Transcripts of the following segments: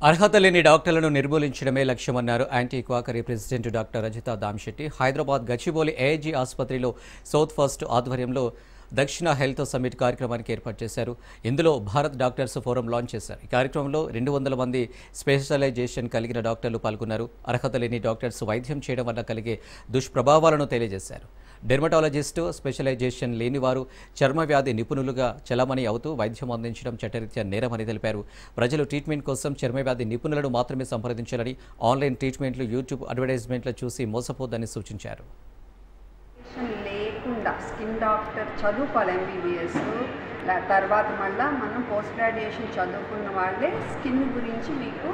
అర్హత లేని డాక్టర్లను నిర్మూలించడమే లక్ష్యమన్నారు anti quackery president doctor Rajitha Damshetty. Hyderabad Gachibowli AIG ఆసుపత్రిలో సౌత్ ఫస్ట్ ఆధ్వర్యంలో దక్షిణ హెల్త్ సమ్మిట్ కార్యక్రమానికి ఏర్పాటు చేశారు. ఇందులో భారత్ డాక్టర్స్ ఫోరం లాంచ్ చేశారు. ఈ కార్యక్రమంలో 200 మంది స్పెషలైజేషన్ కలిగిన డాక్టర్లు పాల్గొన్నారు. అర్హత లేని డాక్టర్స్ వైద్యం చేయడం వల్ల కలిగే దుష్ప్రభావాలను తెలియజేశారు. డెర్మటాలజిస్టు, స్పెషలైజేషన్ లేని వారు చర్మ వ్యాధి నిపుణులుగా చలామణి అవుతూ వైద్యం అందించడం చట్టరీత్యా నేరమని తెలిపారు. ప్రజలు ట్రీట్మెంట్ కోసం చర్మ వ్యాధి నిపుణులను మాత్రమే సంప్రదించాలని, ఆన్లైన్ ట్రీట్మెంట్లు, యూట్యూబ్ అడ్వర్టైజ్మెంట్లు చూసి మోసపోద్దని సూచించారు. లేకుండా స్కిన్ డాక్టర్ చదువుకోవాలి ఎంబీబీఎస్ తర్వాత మళ్ళీ మనం పోస్ట్ గ్రాడ్యుయేషన్ చదువుకున్న వాళ్ళే స్కిన్ గురించి మీకు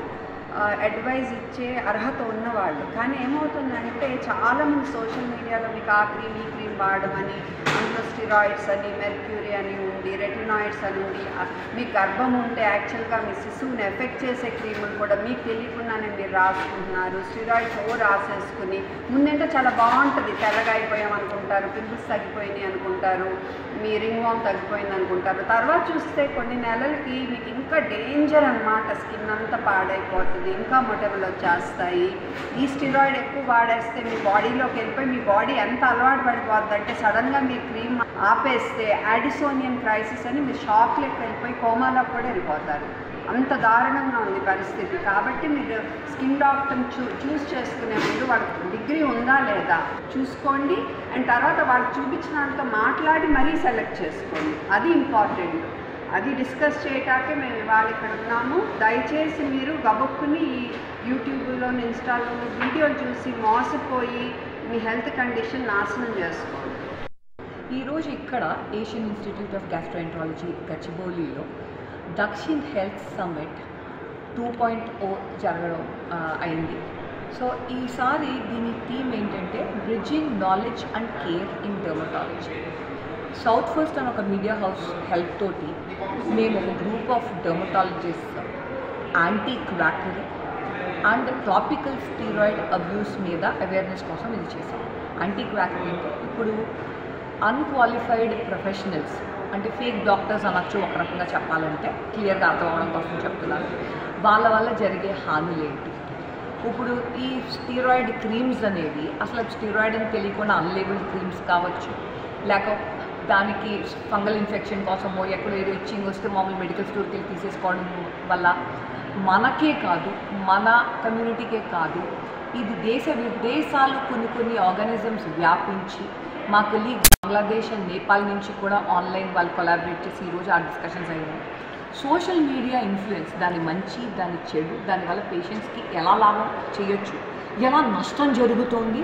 అడ్వైజ్ ఇచ్చే అర్హత ఉన్నవాళ్ళు. కానీ ఏమవుతుందంటే చాలామంది సోషల్ మీడియాలో మీకు ఆ క్రీమ్ ఈ క్రీమ్ వాడమని, అందులో స్టిరాయిడ్స్ అని, మెర్క్యూరీ అని ఉంది, రెటినాయిడ్స్ అని ఉంది, మీకు గర్భం ఉంటే యాక్చువల్గా మీ శిశువుని ఎఫెక్ట్ చేసే క్రీములు కూడా మీకు తెలియకుండానే మీరు రాసుకుంటున్నారు. స్టిరాయిడ్స్ రాసేసుకుని ముందంటే చాలా బాగుంటుంది, తెల్లగా అయిపోయాం అనుకుంటారు, పింపుల్స్ తగ్గిపోయినాయి అనుకుంటారు, మీ రింగ్ వామ్ తగ్గిపోయింది అనుకుంటారు. తర్వాత చూస్తే కొన్ని నెలలకి మీకు ఇంకా డేంజర్ అన్నమాట, స్కిన్ అంతా పాడైపోతుంది, ఇంకా మొటిమలు వచ్చేస్తాయి. ఈ స్టిరాయిడ్ ఎక్కువ వాడేస్తే మీ బాడీలోకి వెళ్ళిపోయి మీ బాడీ ఎంత అలవాటు పడిపోద్ది అంటే సడన్గా మీ క్రీమ్ ఆపేస్తే యాడిసోనియన్ క్రైసిస్ అని మీరు షాక్లోకి వెళ్ళిపోయి కోమాలోకి కూడా వెళ్ళిపోతారు. అంత దారుణంగా ఉంది పరిస్థితి. కాబట్టి మీరు స్కిన్ డాక్టర్ని చూస్ చేసుకునే ముందు వాళ్ళకి డిగ్రీ ఉందా లేదా చూసుకోండి. అండ్ తర్వాత వాళ్ళు చూపించిన దాంతో మాట్లాడి మరీ సెలెక్ట్ చేసుకోండి. అది ఇంపార్టెంట్. అది డిస్కస్ చేయటాకే మేము ఇవాళ ఇక్కడ ఉన్నాము. దయచేసి మీరు గబుక్కుని ఈ యూట్యూబ్లో, ఇన్స్టాలో వీడియోలు చూసి మోసపోయి మీ హెల్త్ కండిషన్ నాశనం చేసుకోండి. ఈరోజు ఇక్కడ ఏషియన్ ఇన్స్టిట్యూట్ ఆఫ్ గ్యాస్ట్రోఎంట్రాలజీ గచ్చిబౌలిలో దక్షిణ్ హెల్త్ సమ్మిట్ 2.0 జరగడం అయింది. సో ఈసారి దీని థీమ్ ఏంటంటే bridging knowledge and care in dermatology. South First అని ఒక మీడియా హౌస్ హెల్ప్ తోటి మేము ఒక group of dermatologist anti quackery and topical steroid abuse మీద అవేర్నెస్ కోసం ఇది చేసాం. యాంటీ క్వాకరీ అంటే ఇప్పుడు అన్క్వాలిఫైడ్ ప్రొఫెషనల్స్ అంటే ఫేక్ డాక్టర్స్ అనొచ్చు, ఒక రకంగా చెప్పాలంటే క్లియర్గా అర్థం అవడం కోసం చెప్తున్నాను. వాళ్ళ వల్ల జరిగే హానులేంటి? ఇప్పుడు ఈ స్టీరాయిడ్ క్రీమ్స్ అనేవి అసలు స్టీరాయిడ్ అని తెలియకుండా అన్లేబుల్డ్ క్రీమ్స్ కావచ్చు, లేక దానికి ఫంగల్ ఇన్ఫెక్షన్ కోసమో ఎక్కడో ఏదో ఇచ్చింగ్ వస్తే మామూలు మెడికల్ స్టోర్కి వెళ్ళి తీసేసుకోవడం వల్ల మనకే కాదు, మన కమ్యూనిటీకే కాదు, ఇది దేశ విదేశాలు కొన్ని ఆర్గానిజమ్స్ వ్యాపించి మా కొలీగ్ బంగ్లాదేశ్ అండ్ నేపాల్ నుంచి కూడా ఆన్లైన్ వాళ్ళు కొలాబరేట్ చేసి ఈరోజు ఆ డిస్కషన్స్ అయినాయి. సోషల్ మీడియా ఇన్ఫ్లుయెన్స్, దాని మంచి దాని చెడు, దానివల్ల పేషెంట్స్కి ఎలా లాభం చేయొచ్చు, ఎలా నష్టం జరుగుతోంది,